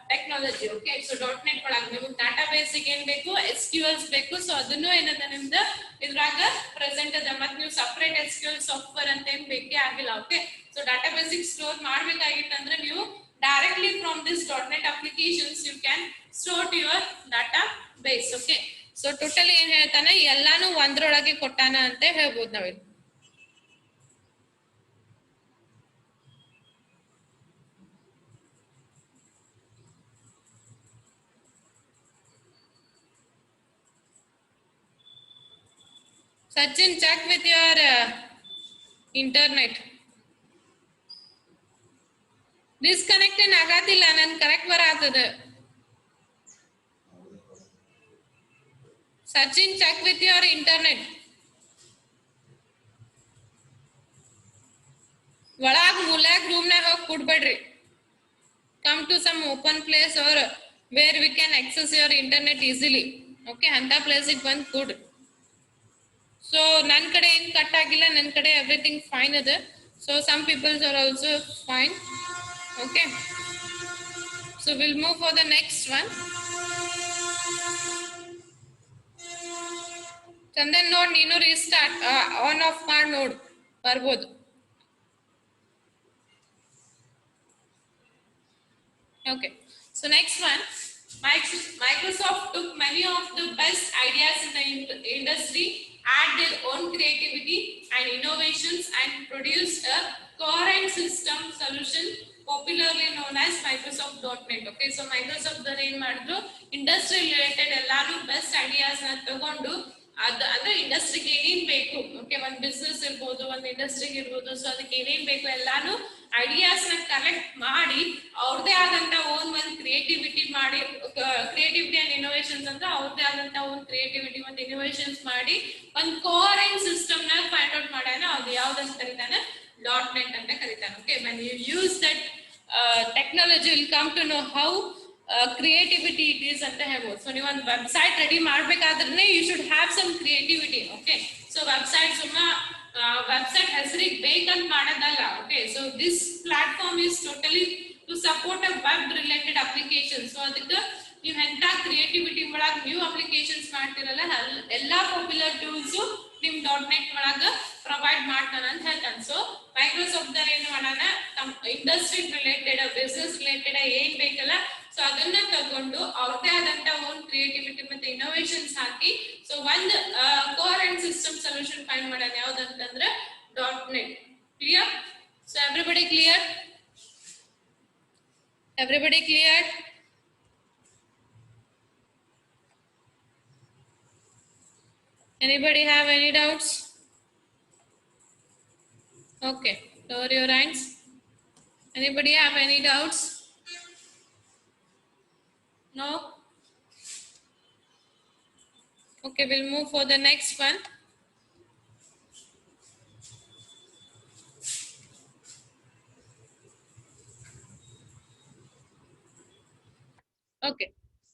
technology. Okay, so .NET ಒಳಗೆ ನಿಮ್ಗೆ ಡಾಟಾ ಬೇಸಿಗೆ ಏನ್ ಬೇಕು, SQLs ಬೇಕು. ಸೊ ಅದನ್ನು ಏನದ ನಿಮ್ದು ಇದ್ರಾಗ ಪ್ರೆಸೆಂಟ್ ಅದ. ಮತ್ತೆ ನೀವು ಸಪರೇಟ್ SQL ಸಾಫ್ಟ್ವೇರ್ ಅಂತ ಏನ್ ಬೇಕೇ ಆಗಿಲ್ಲ. ಓಕೆ, ಸೊ ಡಾಟಾ ಬೇಸಿಕ್ ಸ್ಟೋರ್ ಮಾಡ್ಬೇಕಾಗಿತ್ತಂದ್ರೆ ನೀವು directly from this .NET applications you can store to your database. Okay, so total ಏನ್ ಹೇಳ್ತಾನ, ಎಲ್ಲಾನು ಒಂದ್ರೊಳಗೆ ಕೊಟ್ಟಾನ ಅಂತ ಹೇಳ್ಬೋದು ನಾವಿಲ್ಲಿ. Sachin, check with your internet. Disconnect ಆಗತಿಲ್ಲ, ನನ್ correct ಬರಾತದ. Sachin, check with your internet. ಒಳಗ್ ಮೂಲ್ಯಾಗ ರೂಮ್ ನಾಗ ಹೋಗಿ ಕೂಡ್ಬೇಡ್ರಿ. Come to some open place or where we can access your internet easily. Okay, ಅಂತ ಪ್ಲೇಸಿಗೆ ಬಂದು ಕೂಡ್. ಸೊ ನನ್ನ ಕಡೆ ಏನ್ ಕಟ್ ಆಗಿಲ್ಲ, ನನ್ನ ಕಡೆ ಎವ್ರಿಥಿಂಗ್ ಫೈನ್ ಅದ. So some peoples are also fine. Okay, so will move for the next one. Chandan ನೋಡ್, ನೀನು ರೀಸ್ಟಾರ್ಟ್ ಆನ್ ಆಫ್ ಮಾಡಿ ನೋಡು, ಬರ್ಬೋದು. Okay, so next one, Microsoft took many of the best ideas in the industry, add their own creativity and innovations, and produced a coherent system solution popularly known as Microsoft .NET. Okay, so Microsoft the ಏನ್ ಮಾಡಿದ್ರು, industry related ಎಲ್ಲಾನು best ideas ನ ತಗೊಂಡು ಅಂದ್ರೆ ಇಂಡಸ್ಟ್ರಿಗೆ ಏನೇನ್ ಬೇಕು, okay, ಒಂದ್ ಬಿಸ್ನೆಸ್ ಇರ್ಬೋದು, ಒಂದ್ ಇಂಡಸ್ಟ್ರಿಗೆ ಇರ್ಬೋದು, ಸೊ ಅದಕ್ಕೆ ಏನೇನ್ ಬೇಕು ಎಲ್ಲಾನು ಐಡಿಯಾಸ್ ನ ಕಲೆಕ್ಟ್ ಮಾಡಿ ಅವ್ರದೇ ಆದಂತ ಓನ್ ಒಂದ್ ಕ್ರಿಯೇಟಿವಿಟಿ ಮಾಡಿ, ಕ್ರಿಯೇಟಿವಿಟಿ ಅಂಡ್ ಇನೋವೇಷನ್ಸ್ ಅಂತ ಅವ್ರದೇ ಆದಂತ ಒಂದ್ ಕ್ರಿಯೇಟಿವಿಟಿ ಒಂದ್ ಇನೋವೇಷನ್ಸ್ ಮಾಡಿ ಒಂದ್ ಕೋಹರೆಂಟ್ ಸಿಸ್ಟಮ್ ನ ಫೈಂಡ್ ಔಟ್ ಮಾಡ್ಯಾನ. ಅದು ಯಾವ್ದಂತ ಕರೀತಾನೆ, .NET ಅಂತ ಕರೀತಾನೆ. Okay, when you use that technology will come to know how creativity it is ಅಂತ ಹೇಳ್ಬೋದು. ಸೊ ನೀವು ಒಂದು ವೆಬ್ಸೈಟ್ ರೆಡಿ ಮಾಡ್ಬೇಕಾದ್ರೆ you should have some creativity. Okay, so website ಸುಮ್ಮ ವೆಬ್ಸೈಟ್ ಹೆಸರಿಗೆ ಬೇಕಂತ ಮಾಡೋದಲ್ಲ. Okay, so this platform is totally to support a web related application. So ಅದಕ್ಕೆ ನೀವು ಎಂತ ಕ್ರಿಯೇಟಿವಿಟಿ ಒಳಗೆ ನ್ಯೂ ಅಪ್ಲಿಕೇಶನ್ಸ್ ಮಾಡ್ತಿರಲ್ಲ, ಎಲ್ಲಾ ಪಾಪ್ಯುಲರ್ ಟೂಲ್ಸ್ ನಿಮ್ .net ಒಳಗ ಪ್ರೊವೈಡ್ ಮಾಡ್ತಾನ ಅಂತ ಹೇಳ್ತಾನೆ. ಸೊ ಮೈಕ್ರೋಸಾಫ್ಟ್ ಏನು ಮಾಡೋಣ, ಇಂಡಸ್ಟ್ರಿ ರಿಲೇಟೆಡ್ ಬಿಸ್ನೆಸ್ ರಿಲೇಟೆಡ್ ಏನ್ ಬೇಕಲ್ಲ, ಸೊ ಅದನ್ನ ತಗೊಂಡು ಅವ್ರದೇ ಆದಂತ ಓನ್ ಕ್ರಿಯೇಟಿವಿಟಿ ಮತ್ತೆ ಇನೋವೇಷನ್ಸ್ ಹಾಕಿ ಸೊ ಒಂದು core and system solution find ಮಾಡೋಣ ಯಾವ್ದಂತಂದ್ರೆ .net. Clear? So everybody clear? Everybody clear? Anybody have any doubts? Okay, lower your hands. Anybody have any doubts? No? Okay, we'll move for the next one. Okay,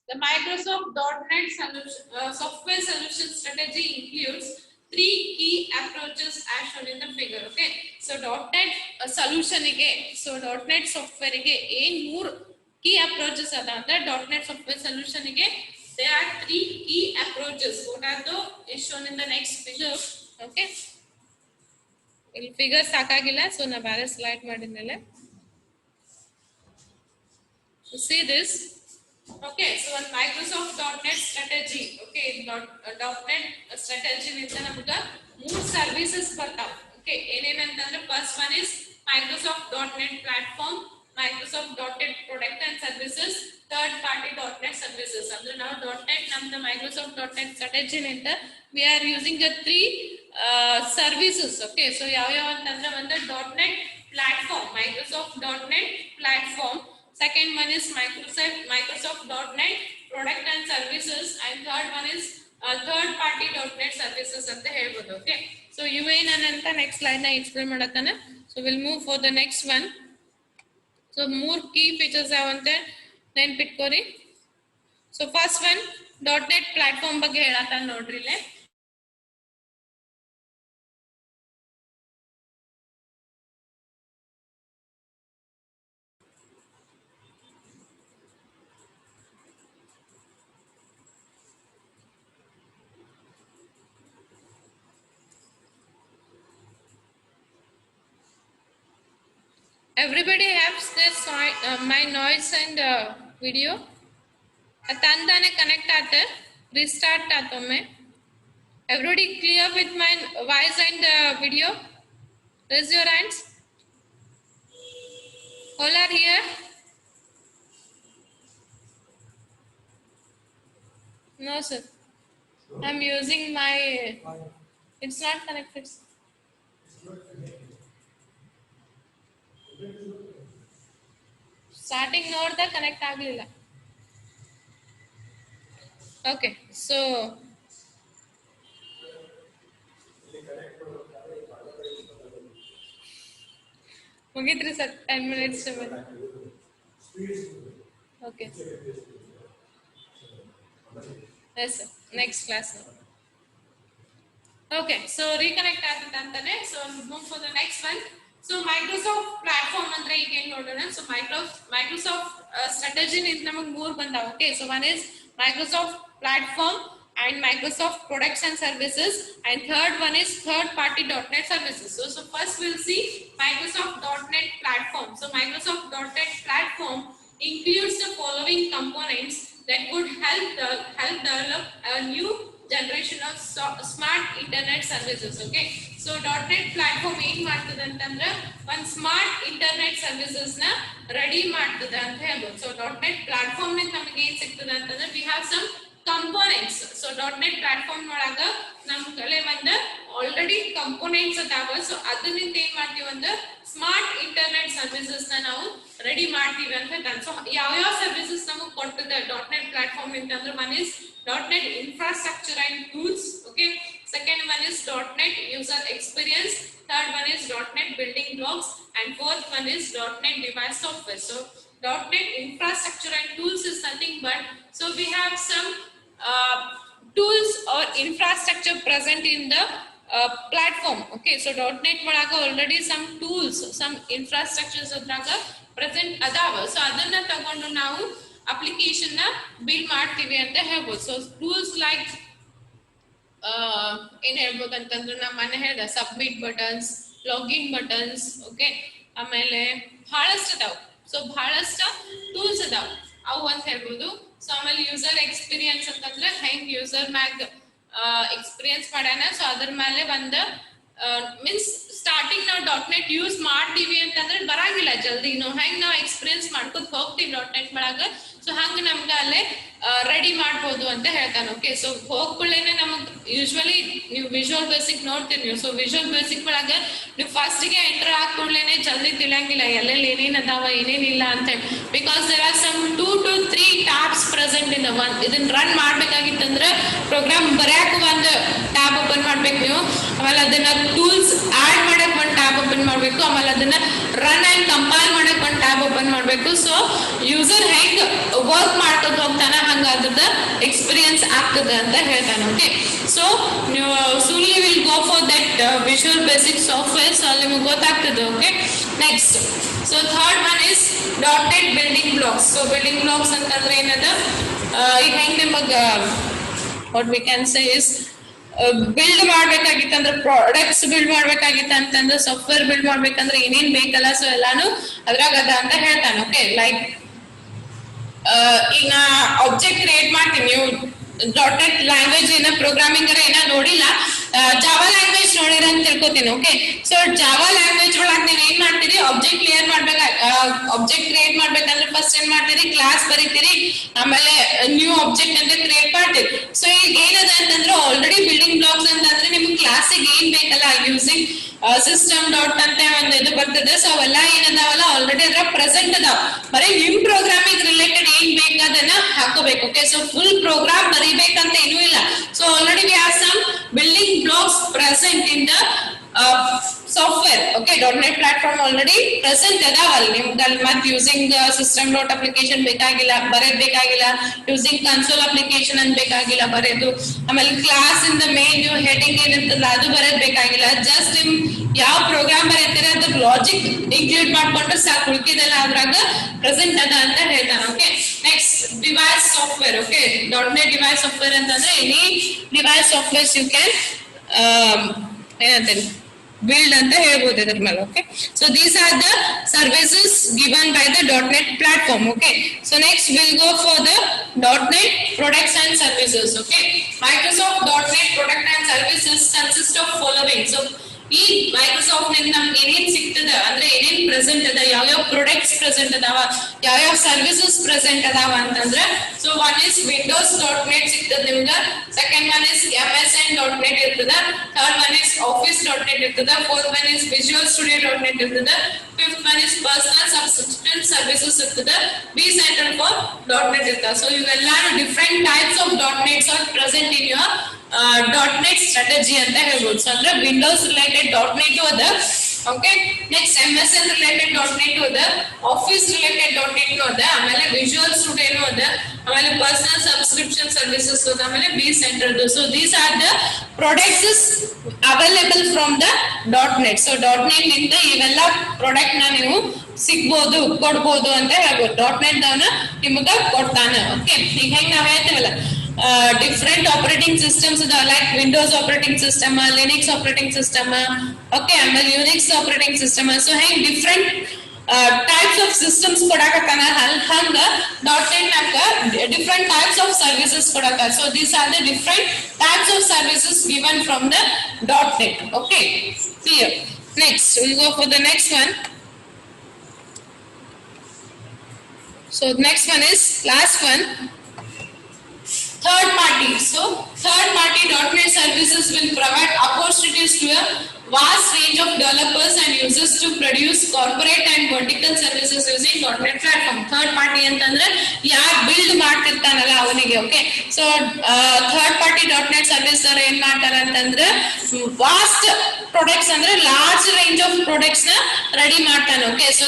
the Microsoft .NET solution, software solution strategy includes 3 key approaches as shown in the figure. Okay, so .NET solution ige, so .NET software ige ಏನ್ 3 key approaches ಅದ ಅಂದ್ರೆ .NET software solution ige there are 3 key approaches. What are those is shown in the next figure. Okay, ಇಲ್ಲಿ figure ಸಾಕಾಗಿಲ್ಲ, so ನಾ ಬೇರೆ slide ಮಾಡಿದ್ನಲ್ಲ. So see this. Okay, so on Microsoft .NET strategy, okay, .NET strategy ನಿಂದ ನಮಗೆ 3 services ಬರ್ತಾವ. Okay, ಏನೇನಂತಂದ್ರೆ first one is Microsoft .NET platform, Microsoft .NET product and services, third party .NET services. ಅಂದ್ರೆ ನಾವು .NET ನಮ್ದು Microsoft .NET strategy ನಿಂದ we are using the 3 services. Okay, so ಯಾವ ಅಂತಂದ್ರೆ ಒಂದು .NET platform, Microsoft .NET platform. Second one is Microsoft .NET product and services, and third one is third party .NET services ಅಂತ ಹೇಳ್ಬೋದು. Okay, so ಏನಂತ next slide ನ explain ಮಾಡತ್ತಾನೆ. So we'll move for the next one. So more key features ಯಾವಂತ ನೆನ್ಪಿಟ್ಕೋರಿ. So first one .NET platform ಬಗ್ಗೆ ಹೇಳತ್ತಾನೆ ನೋಡ್ರಿ ಇಲ್ಲಿ. Everybody has this my noise and video. Atandane connect aate, restart aatome. Everybody clear with my voice and video? Raise your hands. All are here? No sir. I'm using my. It's not connected. Starting ನೋಡ್ದ connect ಆಗಲಿಲ್ಲ. Okay, so ಮುಗಿದ್ರಿ sir 10 minutes. Okay, yes sir, next class. Okay, so reconnect ಆಗ್ತದೆ ಅಂತಾನೆ. So move for the next one. So Microsoft platform ಅಂದ್ರೆ ಈಗ ಏನ್ ನೋಡೋಣ. So Microsoft strategy ನಮಗೆ 3 ಬಂದಾವ. Okay, so one is Microsoft platform and Microsoft products and services, and third one is third party .NET services. So first we'll see Microsoft .NET platform. So Microsoft .NET platform includes the following components that would help develop a new generation of smart internet services. Okay, so .NET platform ಏನ್ ಮಾಡ್ತದೆ ಅಂತಂದ್ರೆ ಒಂದು smart internet services ನ ready ಮಾಡ್ತದೆ ಅಂತ ಹೇಳ್ಬೋದು. So .NET platform ನಿಂದ ನಮಗೆ ಏನ್ ಸಿಗ್ತದೆ ಅಂತಂದ್ರೆ we have some components. So .NET platform ಒಳಗ ನಮ್ಮ ಕಲೆ ಒಂದು ಆಲ್ರೆಡಿ ಕಂಪೋನೆಂಟ್ಸ್ ಅದಾವ. ಸೊ ಅದರಿಂದ ಏನ್ ಮಾಡ್ತೀವಿ ಅಂದ್ರೆ ಸ್ಮಾರ್ಟ್ ಇಂಟರ್ನೆಟ್ ಸರ್ವಿಸಸ್ ನ ನಾವು ರೆಡಿ ಮಾಡ್ತೀವಿ ಅಂತ ಹೇಳ್ತಾನೆ. ಸೊ ಯಾವ ಸರ್ವಿಸಸ್ ನಮಗೆ ಕೊಡ್ತದೆ .NET platform ಅಂತಂದ್ರೆ one is .NET infrastructure and tools. Okay, second one is .NET user experience, third one is .NET building blocks, and fourth one is .NET device software. So .NET infrastructure and tools is nothing but, so we have some tools or infrastructure present in the platform. Okay, so .NET ಒಳಗ already some tools, some infrastructures ಅದ್ರಾಗ present ಅದಾವ. So ಅದನ್ನ ತಗೊಂಡು ನಾವು application ನ build ಮಾಡ್ತೀವಿ ಅಂತ ಹೇಳ್ಬೋದು. ಸೊ ಟೂಲ್ಸ್ ಲೈಕ್ ಏನ್ ಹೇಳ್ಬೋದು ಅಂತಂದ್ರೆ ನಾ ಮನೆ ಹೇಳ್ದೆ submit buttons, login buttons, okay, ಆಮೇಲೆ ಬಹಳಷ್ಟು ಅದಾವ. ಸೊ ಬಹಳಷ್ಟು ಟೂಲ್ಸ್ ಅದಾವ ಅವು ಅಂತ ಹೇಳ್ಬೋದು. ಸೊ ಆಮೇಲೆ ಯೂಸರ್ ಎಕ್ಸ್ಪೀರಿಯನ್ಸ್ ಅಂತಂದ್ರೆ ಹೆಂಗ್ ಯೂಸರ್ ಮ್ಯಾಗ್ ಎಕ್ಸ್ಪೀರಿಯನ್ಸ್ ಮಾಡ್ಯಾನ. ಸೊ ಅದ್ರ ಮೇಲೆ ಬಂದ ಮೀನ್ಸ್ ಸ್ಟಾರ್ಟಿಂಗ್ ನಾವು .NET ಯೂಸ್ ಮಾಡ್ತೀವಿ ಅಂತಂದ್ರೆ ಬರಂಗಿಲ್ಲ ಜಲ್ದಿ. ಹೆಂಗ್ ನಾವು ಎಕ್ಸ್ಪೀರಿಯನ್ಸ್ ಮಾಡ್ಕೊತ ಹೋಗ್ತೀವಿ .NET ಒಳಗ, ಸೊ ಹಂಗ ನಮ್ಗೆ ಅಲ್ಲೇ ರೆಡಿ ಮಾಡ್ಬೋದು ಅಂತ ಹೇಳ್ತಾನೆ. ಓಕೆ, ಸೊ ಹೋಗ್ಕೊಳ್ಳೇನೆ ನಮಗ್ ಯೂಶ್ವಲಿ ನೀವು ವಿಜುವಲ್ ಬೇಸಿಕ್ ನೋಡ್ತೀರಿ ನೀವು. ಸೊ ವಿಜುವಲ್ ಬೇಸಿಕ್ ಒಳಗ ನೀವು ಫಸ್ಟ್ಗೆ ಎಂಟರ್ ಹಾಕೊಳ್ಳೇನೆ ಜಲ್ದಿ ತಿಳಿಯಂಗಿಲ್ಲ ಎಲ್ಲೆಲ್ಲಿ ಏನೇನ್ ಅದಾವ ಏನೇನಿಲ್ಲ ಅಂತ ಹೇಳಿ. Because there are some 2 to 3 tabs present in the one. ಇದನ್ನ ರನ್ ಮಾಡ್ಬೇಕಾಗಿತ್ತಂದ್ರೆ ಪ್ರೋಗ್ರಾಮ್ ಬರ್ಯಾಕ ಒಂದು ಟ್ಯಾಬ್ ಓಪನ್ ಮಾಡ್ಬೇಕು ನೀವು, ಆಮೇಲೆ ಅದನ್ನ ಟೂಲ್ಸ್ ಆಡ್ ಮಾಡಕ್ ಒಂದು ಟ್ಯಾಬ್ ಓಪನ್ ಮಾಡ್ಬೇಕು, ಆಮೇಲೆ ಅದನ್ನ ರನ್ ಅಂಡ್ ಕಂಪೈಲ್ ಮಾಡಕ್ ಒಂದು ಟ್ಯಾಬ್ ಓಪನ್ ಮಾಡ್ಬೇಕು. ಸೊ ಯೂಸರ್ ಹೆಂಗ್ ವರ್ಕ್ ಮಾಡ್ಕೊಂಡು ಹೋಗ್ತಾನ ಹಂಗ ಅದ್ರದ ಎಕ್ಸ್ಪೀರಿಯನ್ಸ್ ಆಗ್ತದೆ ಅಂತ ಹೇಳ್ತಾನೆ. ಓಕೆ, ಸೊ ನೀವು soonly will go for that Visual Basic software. So ಅಲ್ಲಿ ನಿಮ್ಗೆ ಗೊತ್ತಾಗ್ತದೆ. Okay, next so third one is .NET building blocks. So building blocks ಅಂತಂದ್ರೆ ಏನದ, ಈಗ ಹೆಂಗ್ ನಿಮಗ what we can say is build ಮಾಡ್ಬೇಕಾಗಿತ್ತಂದ್ರೆ ಪ್ರಾಡಕ್ಟ್ಸ್ ಬಿಲ್ಡ್ ಮಾಡ್ಬೇಕಾಗಿತ್ತಂತಂದ್ರೆ ಸಾಫ್ಟ್ವೇರ್ ಬಿಲ್ಡ್ ಮಾಡ್ಬೇಕಂದ್ರೆ ಏನೇನ್ ಬೇಕಲ್ಲ, ಸೊ ಎಲ್ಲಾನು ಅದ್ರಾಗ ಅದ ಅಂತ ಹೇಳ್ತಾನೆ. ಓಕೆ, ಲೈಕ್ ಈಗ ನಾ ಆಬ್ಜೆಕ್ಟ್ ಕ್ರಿಯೇಟ್ ಮಾಡ್ತೀನಿ. ನೀವು .NET ಲ್ಯಾಂಗ್ವೇಜ್ ಏನ ಪ್ರೋಗ್ರಾಮಿಂಗ್ ಏನ ನೋಡಿಲ್ಲ, ಜಾವಾ ಲ್ಯಾಂಗ್ವೇಜ್ ನೋಡಿರ ಅಂತ ತಿಳ್ಕೊತೀನಿ. ಓಕೆ, ಸೊ ಜಾವಾ ಲ್ಯಾಂಗ್ವೇಜ್ ಒಳಗೆ ನೀವು ಏನ್ ಮಾಡ್ತೀರಿ, ಆಬ್ಜೆಕ್ಟ್ ಕ್ಲಿಯರ್ ಆಬ್ಜೆಕ್ಟ್ ಕ್ರಿಯೇಟ್ ಮಾಡ್ಬೇಕಂದ್ರೆ ಫಸ್ಟ್ ಏನ್ ಮಾಡ್ತೀರಿ, ಕ್ಲಾಸ್ ಬರೀತೀರಿ, ಆಮೇಲೆ ನ್ಯೂ ಆಬ್ಜೆಕ್ಟ್ ಅಂತ ಕ್ರಿಯೇಟ್ ಮಾಡ್ತೀರಿ. ಸೊ ಈಗ ಏನದ ಅಂತಂದ್ರೆ ಆಲ್ರೆಡಿ ಬಿಲ್ಡಿಂಗ್ ಬ್ಲಾಕ್ಸ್ ಅಂತಂದ್ರೆ ನಿಮ್ಗೆ ಕ್ಲಾಸಿಗೆ ಏನ್ ಬೇಕಲ್ಲ ಯೂಸಿಂಗ್ ಸಿಸ್ಟಮ್ ಡಾಟ್ ಅಂತ ಒಂದು ಇದು ಬರ್ತದೆ. ಸೊ ಅವೆಲ್ಲ ಏನದಾವಲ್ಲ ಆಲ್ರೆಡಿ ಅದ್ರ ಪ್ರೆಸೆಂಟ್ ಅದಾವ. ಬರೀ ನಿಮ್ ಪ್ರೋಗ್ರಾಮಿಂಗ್ ರಿಲೇಟೆಡ್ ಏನ್ ಬೇಕದನ್ನ ಹಾಕೋಬೇಕು. ಓಕೆ, ಸೊ ಫುಲ್ ಪ್ರೋಗ್ರಾಮ್ ಬರೀಬೇಕಂತ ಏನೂ ಇಲ್ಲ. So already we have some building blocks present in the software. Okay, .NET platform already present ಅದಾವಲ್ಲ ನಿಮ್ಗೆ ಅಲ್ಲಿ. ಮತ್ತೆ ಯೂಸಿಂಗ್ ಸಿಸ್ಟಮ್ ಡಾಟ್ ಅಪ್ಲಿಕೇಶನ್ ಬೇಕಾಗಿಲ್ಲ, ಬರೆಯೋದ್ ಬೇಕಾಗಿಲ್ಲ. ಯೂಸಿಂಗ್ ಕನ್ಸೋಲ್ ಅಪ್ಲಿಕೇಶನ್ ಅಂತ ಬೇಕಾಗಿಲ್ಲ ಬರೆಯೋದು. ಆಮೇಲೆ ಕ್ಲಾಸ್ ಇಂದ ಮೇನ್ ನೀವು ಹೆಡಿಂಗ್ ಏನಿರ್ತಲ್ಲ ಅದು ಬರೆಯೋದ್ ಬೇಕಾಗಿಲ್ಲ. ಜಸ್ಟ್ ನಿಮ್ ಯಾವ ಪ್ರೋಗ್ರಾಮ್ ಬರೀತೀರ ಅದ್ರ ಲಾಜಿಕ್ ಇನ್ಕ್ಲೂಡ್ ಮಾಡ್ಕೊಂಡ್ರೆ ಸಾಕು, ಉಳ್ಕಿದೆಲ್ಲ ಅದ್ರಾಗ ಪ್ರೆಸೆಂಟ್ ಅದ ಅಂತ ಹೇಳ್ತಾನೆ. Okay, next device software. Okay, .NET device software ಅಂತಂದ್ರೆ any device softwares you can ಏನಂತೇಳಿ build ಅಂತ ಹೇಳ್ಬೋದು ಇದ್ರ ಮೇಲೆ. Okay, so these are the services given by the .NET platform. Okay, so next will go for the .NET products and services. Okay, Microsoft .NET product and services consist of following. ಸೊ ಈ Microsoft ನಿಂದ ನಮ್ಗೆ ಏನೇನ್ ಸಿಗ್ತದ ಅಂದ್ರೆ ಏನೇನ್ present ಅದ, ಯಾವ್ಯಾವ ಪ್ರಾಡಕ್ಟ್ಸ್ ಪ್ರೆಸೆಂಟ್ ಅದಾವ, ಯಾವ್ಯಾವ ಸರ್ವಿಸಸ್ ಪ್ರೆಸೆಂಟ್ ಅದಾವ ಅಂತಂದ್ರೆ, so one is Windows .NET ಸಿಗ್ತದ ನಿಮ್ಗ, ಸೆಕೆಂಡ್ ಒನ್ ಇಸ್ MSN.NET ಇರ್ತದ, ಥರ್ಡ್ ಒನ್ ಇಸ್ Office.NET ಇರ್ತದ, fourth one is Visual Studio.NET ಇರ್ತದ, fifth one is personal subscription services ಇರ್ತದ, vCenter for .NET ಇರ್ತದ. ಸೊ ಇವೆಲ್ಲಾನು different types of .NETs are present in your .NET strategy ಅಂತ ಹೇಳ್ಬೋದು. ಸೊ ಅಂದ್ರೆ ವಿಂಡೋಸ್ ರಿಲೇಟೆಡ್ .NET ಅದ. Okay, next MSN related .NET ಅದ, ಆಫೀಸ್ ರಿಲೇಟೆಡ್ .NET ಅದ, ಆಮೇಲೆ ವಿಜುವಲ್ ಸ್ಟುಡಿಯೋ ಅದ, ಆಮೇಲೆ ಪರ್ಸನಲ್ ಸಬ್ಸ್ಕ್ರಿಪ್ಷನ್ ಸರ್ವಿಸಸ್ ಅದ, ಆಮೇಲೆ vCenter. So these are the products available from the .NET. So .NET ನಿಂದ ಇವೆಲ್ಲ ಪ್ರಾಡಕ್ಟ್ ನ ನೀವು ಸಿಗ್ಬೋದು, ಕೊಡ್ಬೋದು ಅಂತ ಹೇಳ್ಬೋದು. .NET ದವನ ನಿಮಗ ಕೊಡ್ತಾನ. ಓಕೆ, ಈಗ ಹೆಂಗ್ ನಾವ್ ಹೇಳ್ತೇವಲ್ಲ different operating systems like Windows operating system, Linux operating system, okay, and Unix operating system. So hey, different types of systems kodakatana hanga .NET namga different types of services kodaka. So these are the different types of services given from the .NET. Okay, clear. Next we'll go for the next one. So next one is last one, third party. So third party .NET services will provide opportunities to a vast range of developers and users to produce corporate and vertical services using .NET platform. Third party ಅಂತಂದ್ರೆ ಯಾರು build ಮಾಡ್ತಿರ್ತಾನಲ್ಲ ಅವನಿಗೆ. Okay, so third party .NET service ಅವ್ರು ಏನ್ ಮಾಡ್ತಾರೆ ಅಂತಂದ್ರೆ vast products ಅಂದ್ರೆ large range of products ನ ರೆಡಿ ಮಾಡ್ತಾನೆ. ಓಕೆ, ಸೊ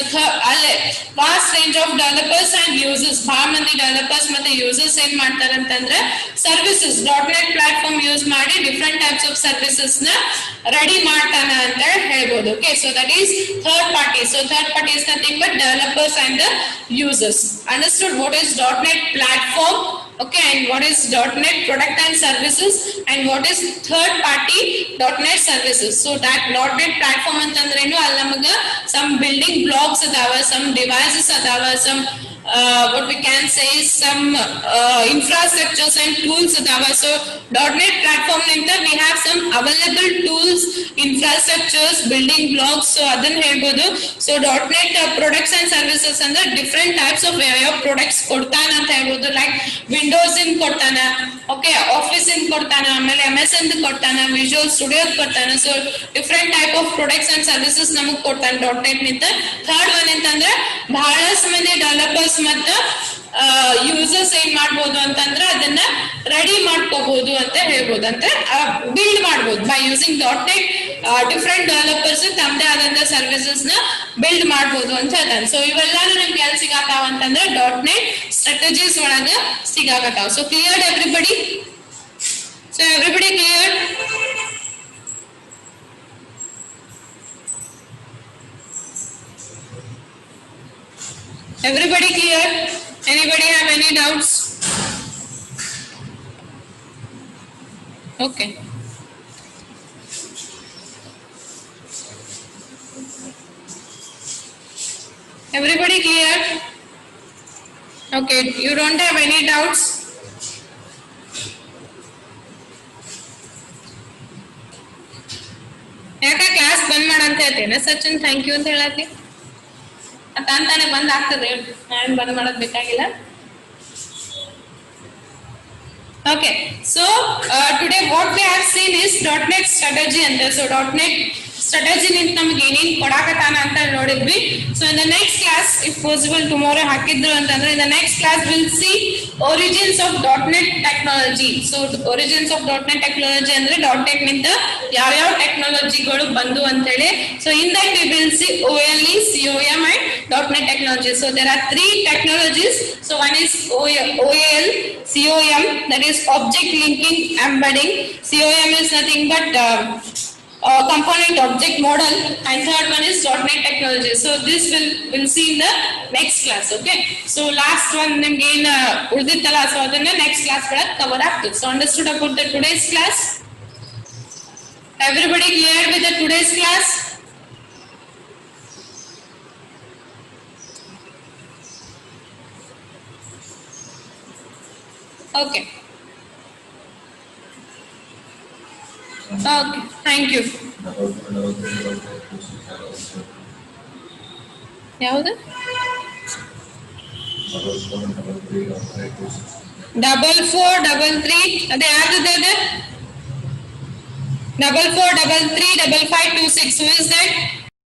ಅಲ್ಲೇ vast range of developers and users, ಬಹಳ ಮಂದಿ ಡೆವಲಪರ್ಸ್ ಮತ್ತೆ ಯೂಸರ್ಸ್ ಏನ್ ಮಾಡ್ತಾರೆ ಅಂತಂದ್ರೆ ಸರ್ವಿಸಸ್ .NET ಪ್ಲಾಟ್ಫಾರ್ಮ್ ಯೂಸ್ ಮಾಡಿ ಡಿಫ್ರೆಂಟ್ ಟೈಪ್ಸ್ ಆಫ್ ಸರ್ವಿಸಸ್ ನ ರೆಡಿ ಮಾಡ್ತಾನೆ ಅಂತ ಹೇಳ್ಬೋದು. Okay, so that is third party. So third party is nothing but developers and the users. Understood what is .NET platform? Okay, and what is .NET product and services, and what is third party .NET services. So that .NET platform antandrenu all namaga some building blocks adava, some devices adava, some what we can say is some infrastructures and tools adava. So .NET platform ninte we have some available tools, infrastructures, building blocks. So adan helbodu. So .NET products and services andre different types of way of products kodtana anta helbodu, like Windows in ಕೊಡ್ತಾನೆ, okay, office in ಕೊಡ್ತಾನೆ, ಆಮೇಲೆ MS ಅಂತ ಕೊಡ್ತಾನೆ, visual studio ಕೊಡ್ತಾನೆ. So different type of products and services ನಮಗ್ ಕೊಡ್ತಾನೆ .NET ನಿಂದ. Third one ಅಂತಂದ್ರೆ ಬಹಳಷ್ಟು ಮಂದಿ ಡೆವಲಪರ್ಸ್ ಮತ್ತು ಯೂಸರ್ಸ್ ಏನ್ ಮಾಡ್ಬೋದು ಅಂತಂದ್ರೆ ಅದನ್ನ ರೆಡಿ ಮಾಡ್ಕೋಬಹುದು ಅಂತ ಹೇಳ್ಬೋದು, ಅಂತ ಬಿಲ್ಡ್ ಮಾಡ್ಬೋದು by using .NET. Different developers ತಮ್ಮದೇ ಆದಂತ ಸರ್ವಿಸಸ್ ನ ಬಿಲ್ಡ್ ಮಾಡ್ಬೋದು ಅಂತ ಹೇಳ್ತಾನೆ. ಸೊ ಇವೆಲ್ಲಾನು ನಿಮ್ಗೆ ಎಲ್ಲಿ ಸಿಗಾತಾವ ಅಂತಂದ್ರೆ .NET ಸ್ಟ್ರಾಟಜೀಸ್ ಒಳಗ ಸಿಗಾಕತ್ತಾವ. So clear everybody? So everybody clear? Everybody clear? Anybody have any doubts? Okay. Everybody clear? Okay, you don't have any doubts? ಯಾಕೆ ಕ್ಲಾಸ್ ಬಂದ್ ಮಾಡಂತ ಹೇಳ್ತೇನೆ ಸಚಿನ್? ಥ್ಯಾಂಕ್ ಯು ಅಂತ ಹೇಳತ್ತಿ ಅಂತಾನೆ ಬಂದ್ ಆಗ್ತದೆ, ನಾನು ಬಂದ್ ಮಾಡೋದ್ ಬೇಕಾಗಿಲ್ಲ. Okay, so today what we have seen is .NET strategy anta. So .NET strategy ನಿಂತ ನಮಗೆ ಏನೇನ್ ಕೊಡಾಕತ್ತಾನ ಅಂತ ನೋಡಿದ್ವಿ. So in the next class, if possible tomorrow ಹಾಕಿದ್ರು ಅಂತಂದ್ರೆ in the next class we'll see origins of .NET technology. So origins of .NET technology ಅಂದ್ರೆ .NET ನಿಂದ ಯಾವ ಯಾವ ಟೆಕ್ನಾಲಜಿಗಳು ಬಂದು ಅಂತ ಹೇಳಿ. So in that we will see OLE, COM and .NET technology. So there are three technologies. So one is OAL, COM, that is object linking embedding. COM is nothing but component object model, and third one is .NET technology. So this we'll see in the next class. Okay, so last one nimge in ulditala, so adanna next class ಒಳಗೆ cover ಆಗ್ತದೆ. So understood about the today's class? Everybody clear with the today's class? Okay. Okay, thank you. ಯಾವುದು? 4433 ಅದೇ ಯಾರ್ದು ಇದೆ? 44335526. Who is that?